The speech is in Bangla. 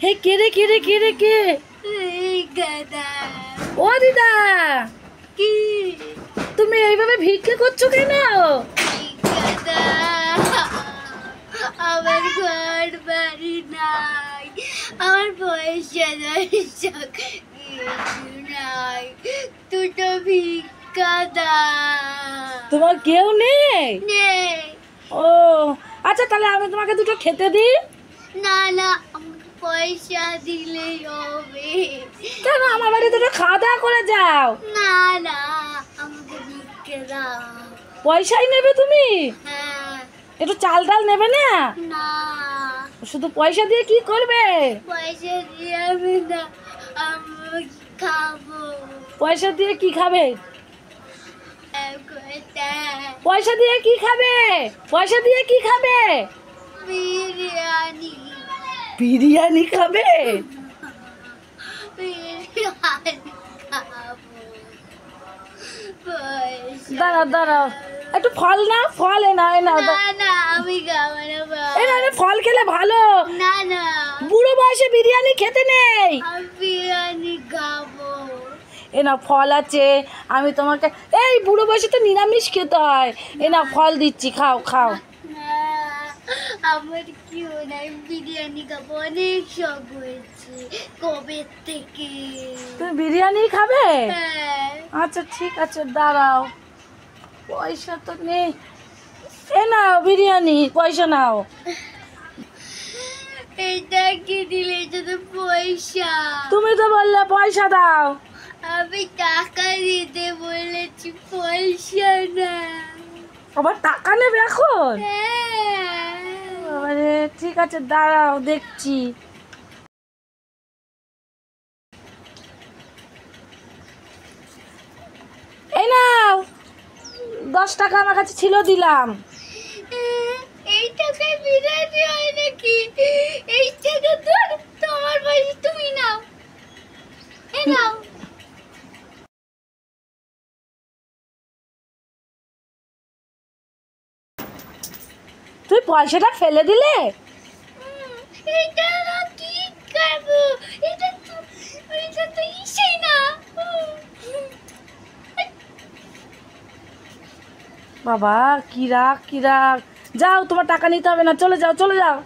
হে কে রে কে রে কে রে কে ও দিদা কি তুমি এইভাবে ভিক্ষে করছো কেন? আমার ঘর বাড়ি নাই, আমার পয়সা নাই, দুটো ভিক্ষা দাও। তোমার কেউ নেই? নেই। ও আচ্ছা, তাহলে আমি তোমাকে দুটো খেতে দিই। না না, আমাকে পয়সা দিলেই হবে। কেন? আমার বাড়ি দুটো খাওয়া দাওয়া করে যাও। না না, আমাকে ভিক্ষা দাও। পয়সাই নেবে তুমি? হ্যাঁ। একটু চাল ডাল নেবে না? না, শুধু পয়সা দিয়ে কি করবে? পয়সা দিয়ে আমি না, আমি খাবো। পয়সা দিয়ে কি খাবে? কোথায়? পয়সা দিয়ে কি খাবে? পয়সা দিয়ে কি খাবে? বিরিয়ানি। বিরিয়ানি খাবে? বিরিয়ানি খাবো। পয়সা দাঁড়াও দাঁড়াও, একটু ফল না, ফল এ না না না, আমি খাবো না এ না, ফল খেলে ভালো। না না, বুড়ো বয়সে বিরিয়ানি খেতে নেই। আমি বিরিয়ানি খাবো। এ না ফল আছে, আমি তোমাকে, এই বুড়ো বয়সে তো নিরামিষ খেতে হয়। এ না ফল দিচ্ছি, খাও খাও। না, আমার কেউ নাই, বিরিয়ানি খাবো, অনেক শখ হয়েছে কবে থেকে। তুমি বিরিয়ানি খাবে? হ্যাঁ। আচ্ছা ঠিক আছে, দাঁড়াও, পয়সা তো নেই। এ নাও বিরিয়ানি, পয়সা নাও। এটা কি দিলে? এটা তো পয়সা। তুমি তো বললে পয়সা দাও। আমি টাকা দিতে বলেছি, পয়সা না। আবার টাকা নেবে এখন? হ্যাঁ। আরে ঠিক আছে, দাঁড়াও দেখছি। এই নাও, 10 টাকা আমার কাছে ছিল, দিলাম। এই টাকায় বিরিয়ানি হয় নাকি? এই টাকা ধর, তোমার পয়সা তুমি নাও। এই নাও। তুই পয়সাটা ফেলে দিলে? এটা কি খাবো? এটা তো ইসেই না। বাবা কি রাগ কি রাগ। যাও, তোমার টাকা নিতে হবে না, চলে যাও চলে যাও।